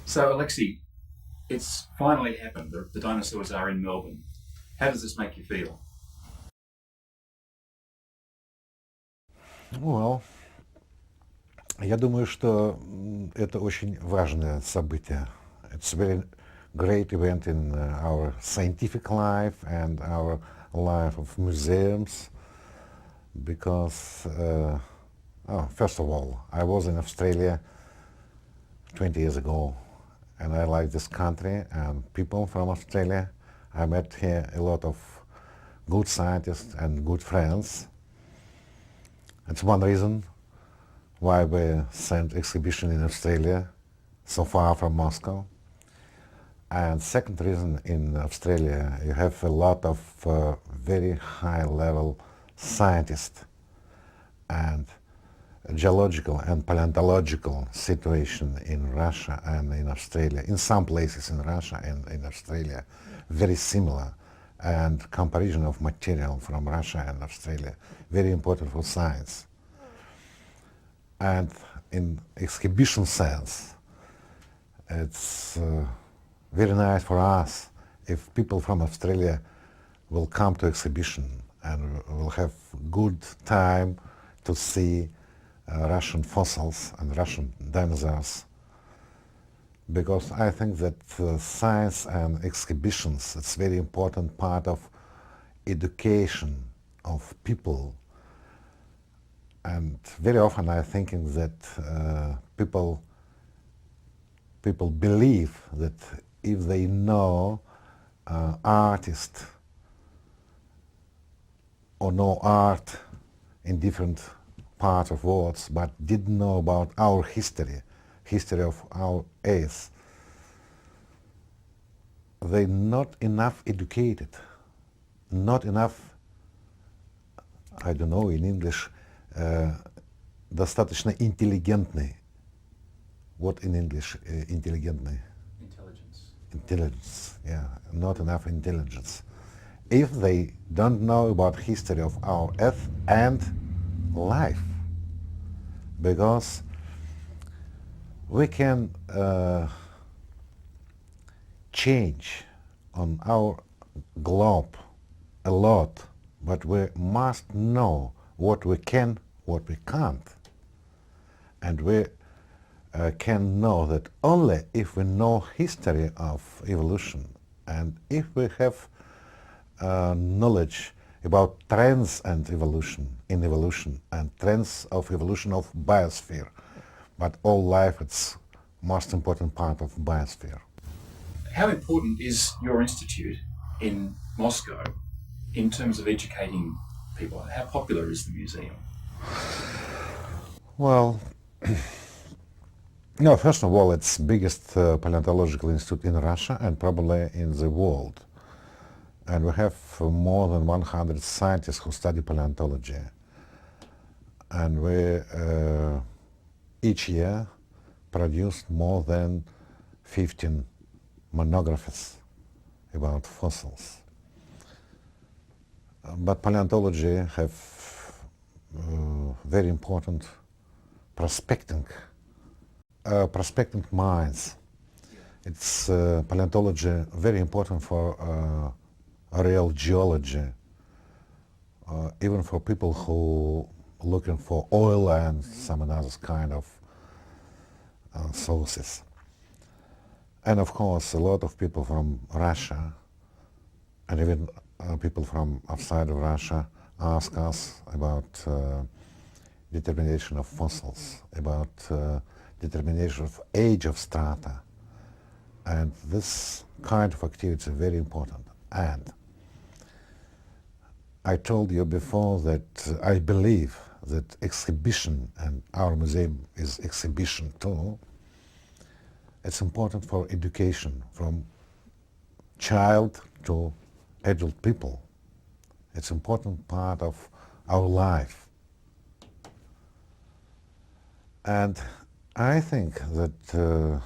So, Alexei, it's finally happened. The dinosaurs are in Melbourne. How does this make you feel? Well, я думаю, что это очень важное событие. It's a very great event in our scientific life and our life of museums because, first of all, I was in Australia 20 years ago and I like this country and people from Australia. I met here a lot of good scientists and good friends. It's one reason why we sent exhibition in Australia, so far from Moscow. And second reason, in Australia, you have a lot of very high-level scientists and geological and paleontological situation in Russia and in Australia, in some places in Russia and in Australia, very similar. And comparison of material from Russia and Australia, very important for science. And in exhibition sense, it's very nice for us if people from Australia will come to exhibition and will have good time to see Russian fossils and Russian dinosaurs. Because I think that science and exhibitions, it's very important part of education of people. And very often I'm thinking that people believe that if they know artist or know art in different parts of worlds, but didn't know about our history of our Earth, they're not enough educated, not enough, I don't know in English, достаточно интеллигентный. What in English, intelligently? Intelligence. Intelligence, yeah, not enough intelligence. If they don't know about history of our Earth and life, because we can change on our globe a lot, but we must know what we can, what we can't. And we can know that only if we know history of evolution and if we have knowledge about trends and evolution in evolution and trends of evolution of biosphere. But all life, it's most important part of biosphere. How important is your institute in Moscow in terms of educating people? How popular is the museum? Well, no, first of all, it's biggest paleontological institute in Russia and probably in the world. And we have more than 100 scientists who study paleontology. And we each year produce more than 15 monographies about fossils. But paleontology have very important prospecting minds. It's paleontology very important for real geology, even for people who looking for oil and some other kind of sources. And of course, a lot of people from Russia and even people from outside of Russia ask us about determination of fossils, about determination of age of strata. And this kind of activity is very important. And I told you before that I believe that exhibition, and our museum is exhibition too, it's important for education from child to adult people. It's important part of our life. And I think that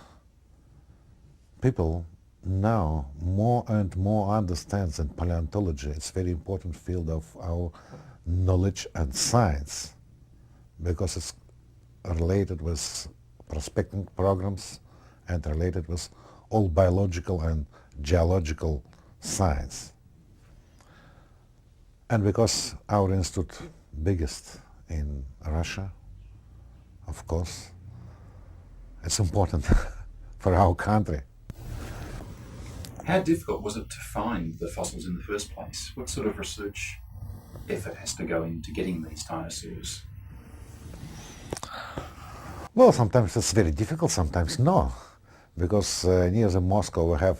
people now more and more understand that paleontology is a very important field of our knowledge and science because it's related with prospecting programs and related with all biological and geological science. And because our institute biggest in Russia, of course, it's important for our country. How difficult was it to find the fossils in the first place? What sort of research effort has to go into getting these dinosaurs? Well, sometimes it's very difficult, sometimes no, because near the Moscow we have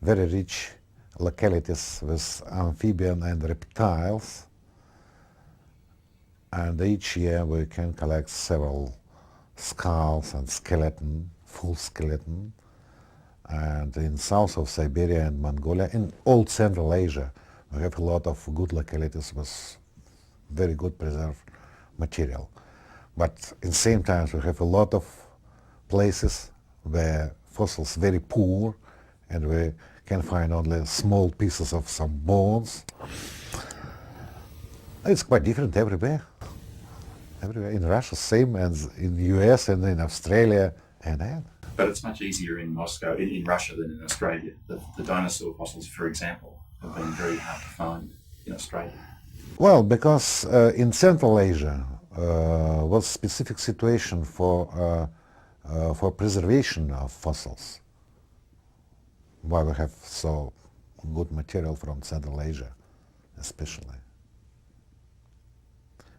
very rich localities with amphibian and reptiles, and each year we can collect several skulls and skeleton, full skeleton, and in south of Siberia and Mongolia, in all Central Asia, we have a lot of good localities with very good preserved material. But in the same time, we have a lot of places where fossils very poor, and we can find only small pieces of some bones. It's quite different everywhere. Everywhere in Russia, same as in the US and in Australia and. But it's much easier in Moscow, in Russia than in Australia. The dinosaur fossils, for example, have been very hard to find in Australia. Well, because in Central Asia was specific situation for preservation of fossils. Why we have so good material from Central Asia, especially.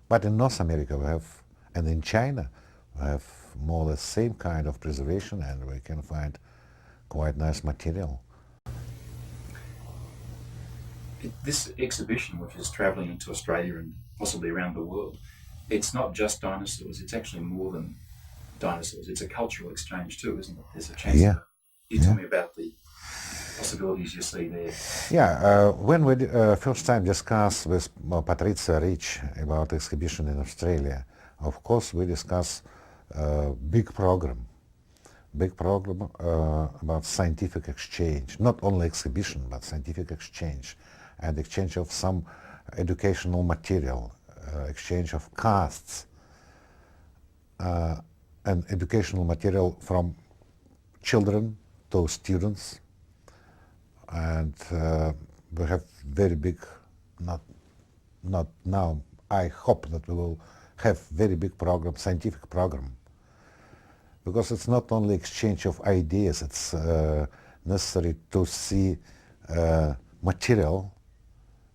But in North America we have, and in China, we have more or less same kind of preservation, and we can find quite nice material. This exhibition, which is travelling into Australia and possibly around the world, it's not just dinosaurs, it's actually more than dinosaurs. It's a cultural exchange too, isn't it? There's a chance. Yeah. You tell me about the possibilities you see there. Yeah, when we first time discussed with Vickers-Rich about exhibition in Australia, of course we discussed big program about scientific exchange, not only exhibition, but scientific exchange, and exchange of some educational material, exchange of casts, and educational material from children to students. And we have very big, not now, I hope that we will have very big program, scientific program, because it's not only exchange of ideas, it's necessary to see material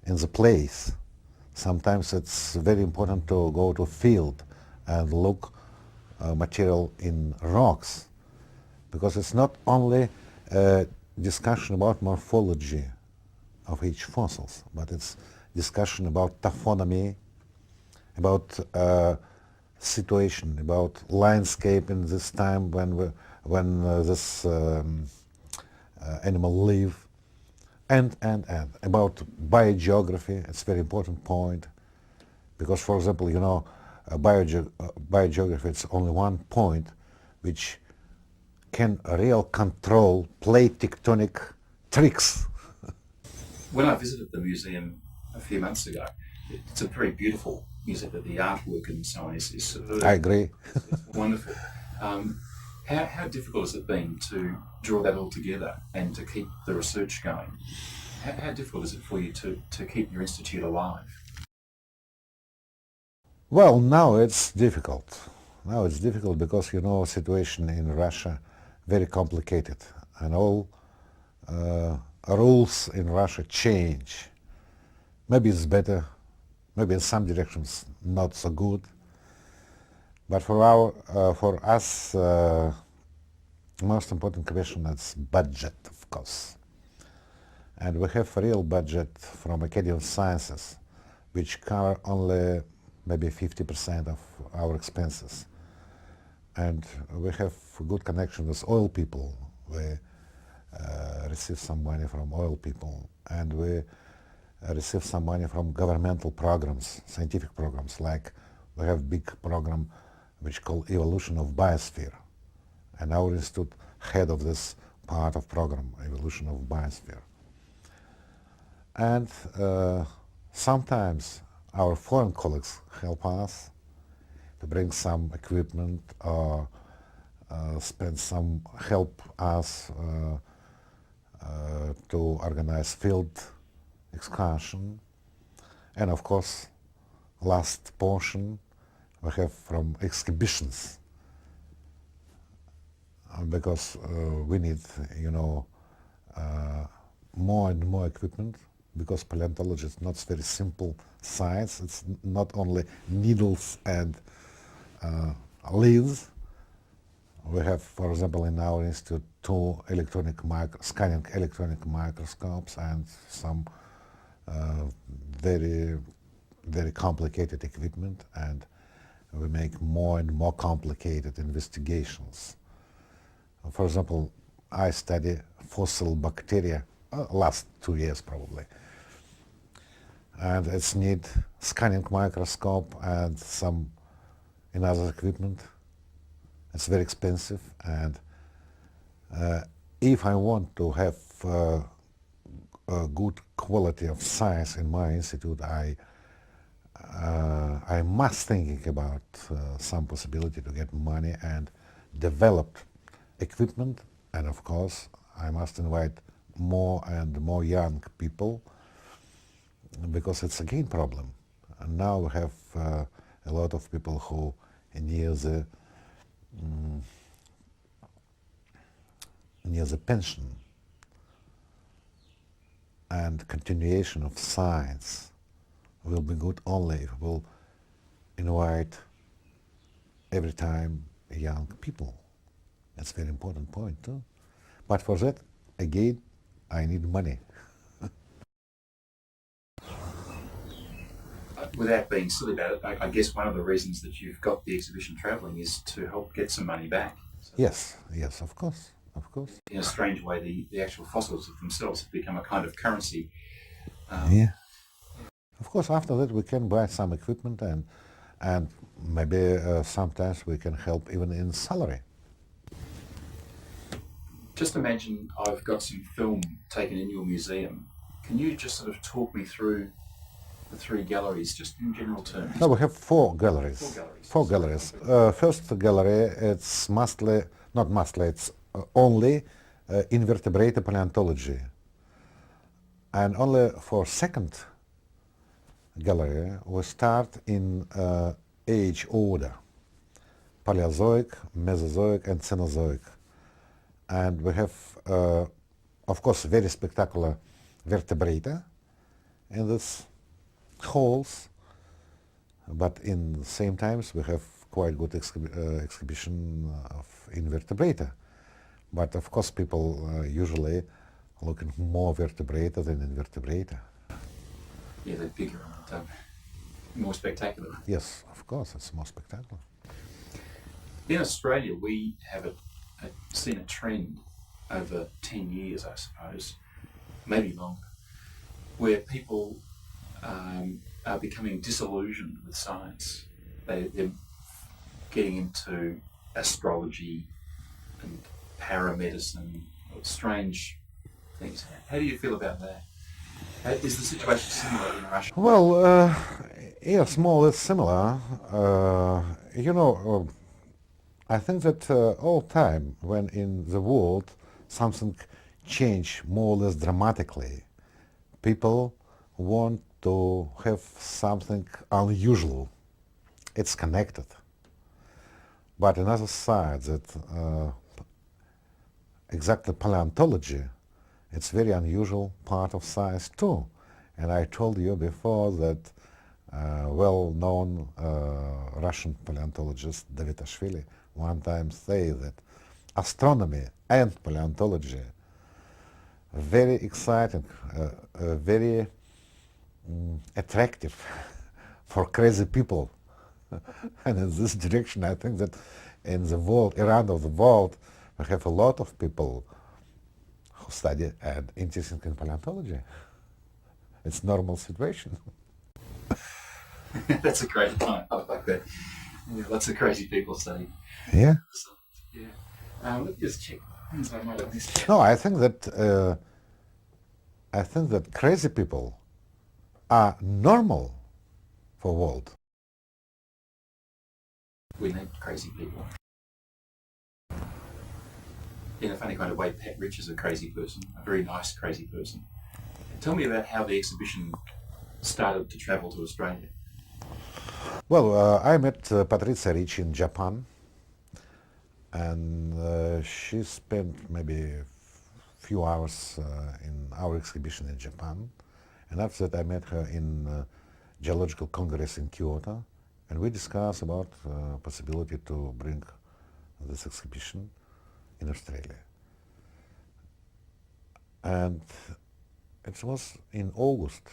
in the place. Sometimes it's very important to go to field and look material in rocks, because it's not only discussion about morphology of each fossils, but it's discussion about taxonomy, about situation, about landscape in this time when this animal live, and about biogeography. It's a very important point, because, for example, you know, biogeography, it's only one point which can real control plate tectonic tricks. When I visited the museum a few months ago, it's a very beautiful museum. The artwork and so on is superb. I agree. It's wonderful. How difficult has it been to draw that all together and to keep the research going? How difficult is it for you to keep your institute alive? Well, now it's difficult. Now it's difficult because, you know, situation in Russia very complicated, and all rules in Russia change. Maybe it's better, maybe in some directions not so good. But for us, most important question is budget, of course. And we have a real budget from Academy of Sciences, which cover only maybe 50% of our expenses. And we have good connection with oil people. We receive some money from oil people, and we receive some money from governmental programs, scientific programs, like we have big program which called Evolution of Biosphere. And our institute head of this part of program, Evolution of Biosphere. And sometimes our foreign colleagues help us to bring some equipment or spend some help us to organize field excursion, and of course last portion we have from exhibitions, because we need, more and more equipment, because paleontology is not very simple science. It's not only needles and leaves. We have, for example, in our institute, two scanning electronic microscopes and some very, very complicated equipment, and we make more and more complicated investigations. For example, I study fossil bacteria, last 2 years probably, and it's need scanning microscope and some another equipment. It's very expensive, and if I want to have a good quality of science in my institute, I must thinking about some possibility to get money and develop equipment, and of course I must invite more and more young people, because it's again problem. And now we have a lot of people who near the pension, and continuation of science will be good only if we'll invite every time young people. That's a very important point too. But for that, again, I need money. Without being silly about it, I guess one of the reasons that you've got the exhibition travelling is to help get some money back. So Yes, of course. in a strange way, the actual fossils themselves have become a kind of currency. Yeah. Of course, after that we can buy some equipment, and maybe sometimes we can help even in salary. Just imagine I've got some film taken in your museum. Can you just sort of talk me through the three galleries, just in general terms? No, we have four galleries. Four galleries. First gallery, it's it's only invertebrate paleontology. And only for second gallery, we start in age order: Paleozoic, Mesozoic, and Cenozoic. And we have, of course, very spectacular vertebrata in this halls, but in the same times we have quite good exhibition of invertebrata. But of course people usually looking more vertebrata than invertebrata. Yeah, they're bigger and more spectacular. Yes, of course, it's more spectacular. In Australia, we have seen a trend over 10 years, I suppose, maybe longer, where people are becoming disillusioned with science. They're getting into astrology and paramedicine, strange things. How do you feel about that? Is the situation similar in Russia? Well, yes, more or less similar. I think that all time when in the world something change more or less dramatically, people want to have something unusual. It's connected. But another side that exactly paleontology, it's very unusual part of science too. And I told you before that well-known Russian paleontologist David one time say that astronomy and paleontology very exciting, very attractive for crazy people. And in this direction, I think that in the world, around of the world, we have a lot of people who study and interested in paleontology. It's normal situation. That's a great point. I like that. Yeah, lots of crazy people studying. Yeah. Yeah. Let me just check things I might have missed. No, I think that crazy people are normal for world. We need crazy people. in a funny kind of way, Pat Rich is a crazy person, a very nice crazy person. Tell me about how the exhibition started to travel to Australia. Well, I met Patrizia Ricci in Japan, and she spent maybe a few hours in our exhibition in Japan. And after that, I met her in Geological Congress in Kyoto, and we discussed about possibility to bring this exhibition in Australia. And it was in August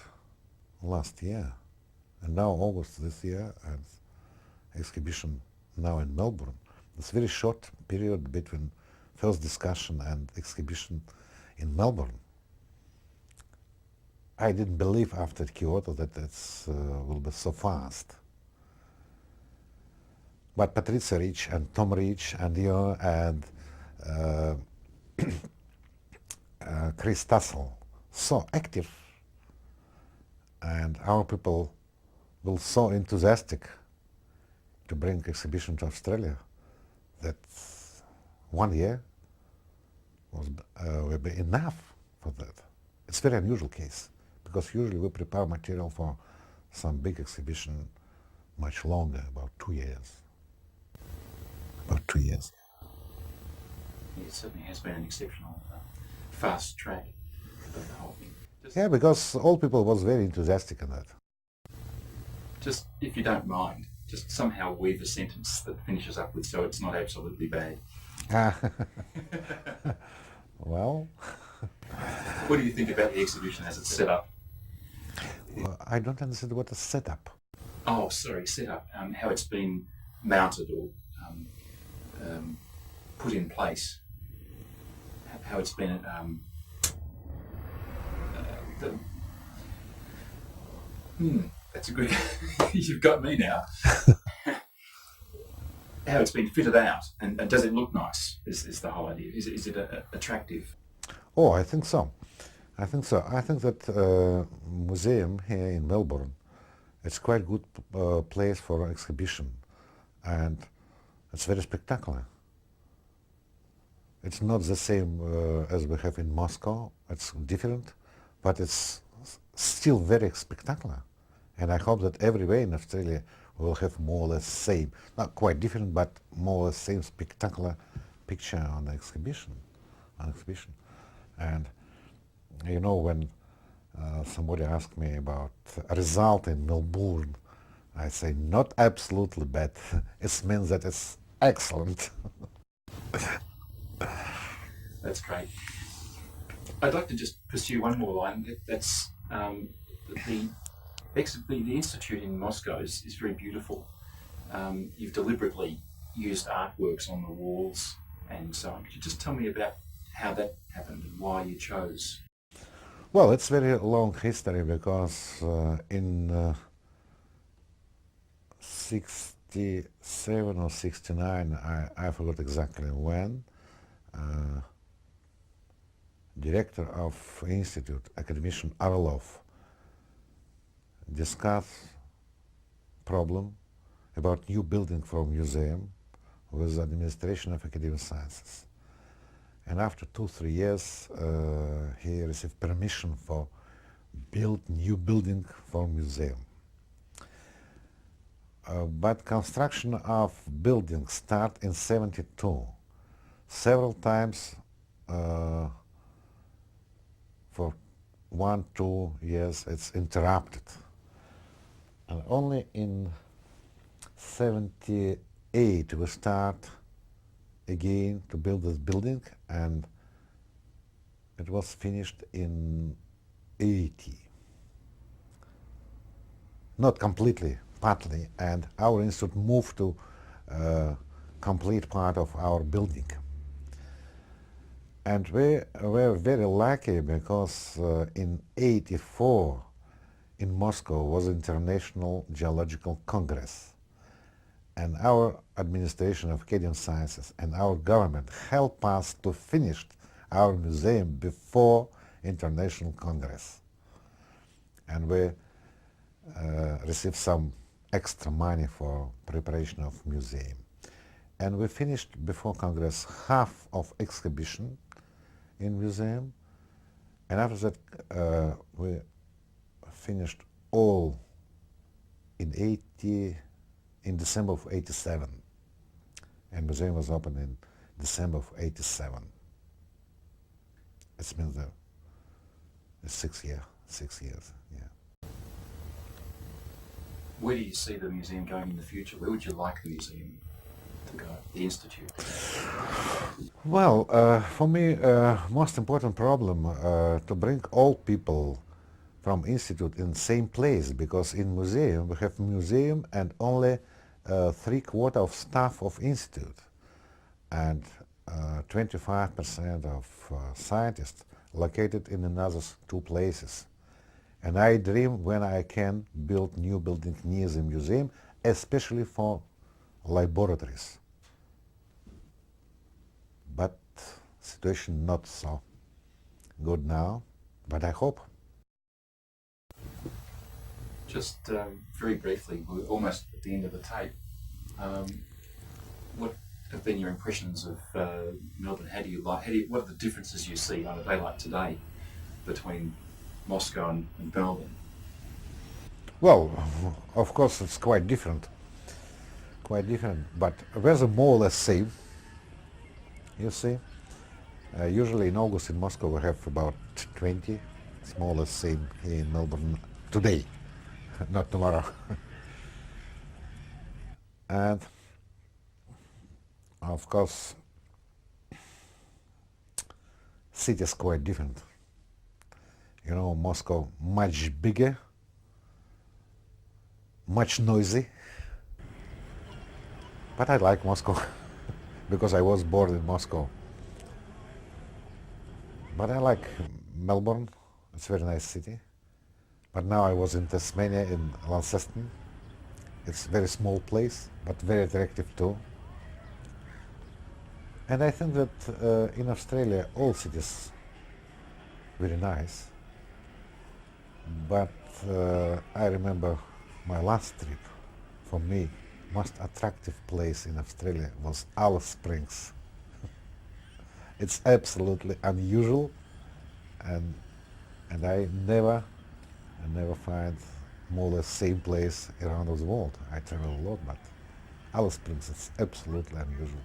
last year, and now August this year, and exhibition now in Melbourne. It's a very short period between first discussion and exhibition in Melbourne. I didn't believe after Kyoto that it will be so fast. But Patrizia Rich and Tom Rich and you and uh, Chris Tassel so active, and our people were so enthusiastic to bring exhibition to Australia that 1 year will be enough for that. It's a very unusual case, because usually we prepare material for some big exhibition much longer, about 2 years. About 2 years. It certainly has been an exceptional fast track of the whole thing. Yeah, because all people was very enthusiastic in that. Just, if you don't mind, just somehow weave a sentence that finishes up with, so it's not absolutely bad. Well, what do you think about the exhibition as it's set up? I don't understand what is set up. Oh, sorry, set up. How it's been mounted or put in place. How it's been that's a good... You've got me now. How it's been fitted out, and does it look nice, is the whole idea. Is it attractive? Oh, I think so. I think that museum here in Melbourne, it's quite good place for exhibition, and it's very spectacular. It's not the same as we have in Moscow. It's different, but it's still very spectacular. And I hope that everywhere in Australia will have more or less same, not quite different, but more or less same spectacular picture on the exhibition. And you know, when somebody asked me about a result in Melbourne, I say not absolutely bad. It means that it's excellent. That's great. I'd like to just pursue one more line. That's the Institute in Moscow is very beautiful. You've deliberately used artworks on the walls and so on. Could you just tell me about how that happened and why you chose? Well, it's very long history, because in 67 or 69, I forgot exactly when, director of Institute, Academician Orlov, discussed problem about new building for museum with the administration of academic sciences. And after 2-3 years, he received permission for build new building for museum. But construction of buildings start in 72. Several times for 1-2 years it's interrupted. And only in 78 we start again to build this building, and it was finished in 80. Not completely, partly, and our institute moved to complete part of our building. And we were very lucky, because in 84 in Moscow was International Geological Congress. And our administration of Academic Sciences and our government helped us to finish our museum before International Congress. And we received some extra money for preparation of museum. And we finished before Congress half of exhibition in museum, and after that we finished all in December of 87, and museum was opened in December of 87. It's been there 6 years, yeah. Where do you see the museum going in the future? Where would you like the museum to go, the institute? Well, for me, most important problem to bring all people from institute in same place, because in museum we have museum and only 3/4 of staff of institute, and 25% of scientists located in another 2 places. And I dream when I can build new building near the museum, especially for laboratories. But situation not so good now, but I hope. Just very briefly, we're almost at the end of the tape. What have been your impressions of Melbourne? What are the differences you see on a day like today between Moscow and Melbourne? Well, of course it's quite different, but weather more or less same, you see. Usually in August in Moscow we have about 20, it's more or less same here in Melbourne today, not tomorrow. And of course city is quite different. You know, Moscow much bigger, much noisy, but I like Moscow because I was born in Moscow. But I like Melbourne, it's a very nice city. But now I was in Tasmania, in Launceston. It's a very small place, but very attractive too. And I think that in Australia all cities very nice. But I remember my last trip. For me, most attractive place in Australia was Alice Springs. It's absolutely unusual, and I never find more or less same place around the world. I travel a lot, but Alice Springs is absolutely unusual.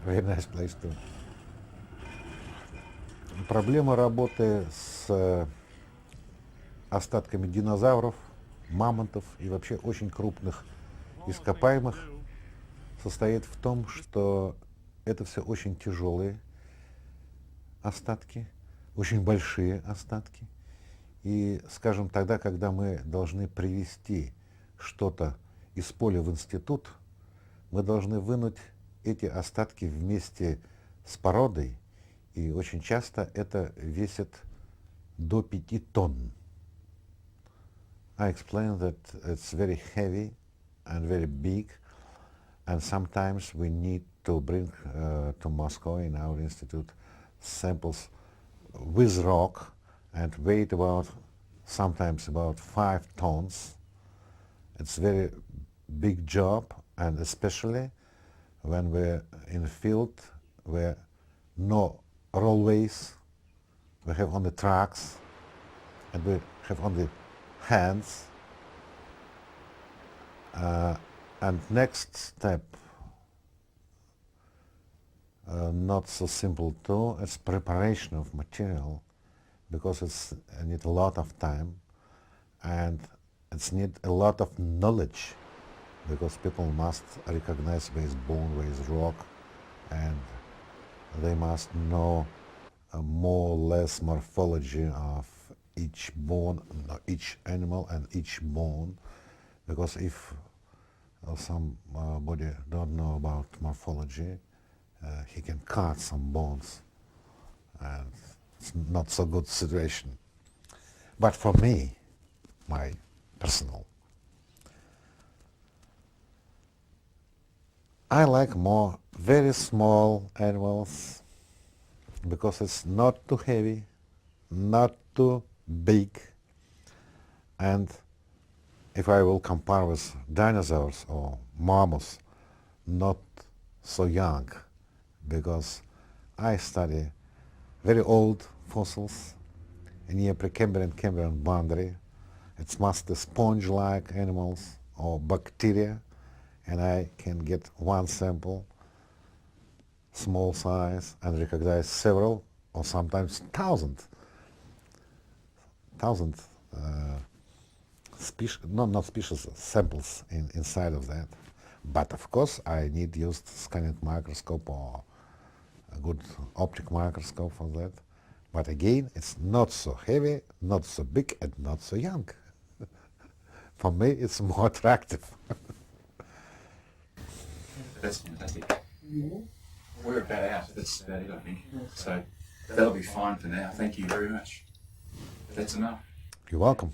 Very nice place too. Проблема работы с остатками динозавров, мамонтов и вообще очень крупных ископаемых состоит в том, что это все очень тяжелые остатки, очень большие остатки. И, скажем, тогда, когда мы должны привезти что-то из поля в институт, мы должны вынуть эти остатки вместе с породой, и очень часто это весит до 5 тонн. I explained that it's very heavy and very big, and sometimes we need to bring to Moscow in our institute samples with rock and weight sometimes about 5 tons. It's a very big job, and especially when we're in a field where no railways, we have only trucks, and we have only hands. And next step, not so simple too, it's preparation of material, because it's need a lot of time, and it's need a lot of knowledge, because people must recognize where is bone, where is rock, and they must know more or less morphology of each bone, each animal and each bone, because if somebody don't know about morphology, he can cut some bones, and it's not so good situation. But for me, my personal, I like more very small animals, because it's not too heavy, not too big, and if I will compare with dinosaurs or mammoths, not so young, because I study very old fossils near Precambrian-Cambrian boundary. It's mostly sponge-like animals or bacteria, and I can get one sample, small size, and recognize several or sometimes thousand species, not species, samples inside of that. But of course I need used scanning microscope or a good optic microscope for that. But again, it's not so heavy, not so big, and not so young. For me, it's more attractive. That's fantastic. We're about out. That's about it, I think. So that'll be fine for now. Thank you very much. That's enough. You're welcome.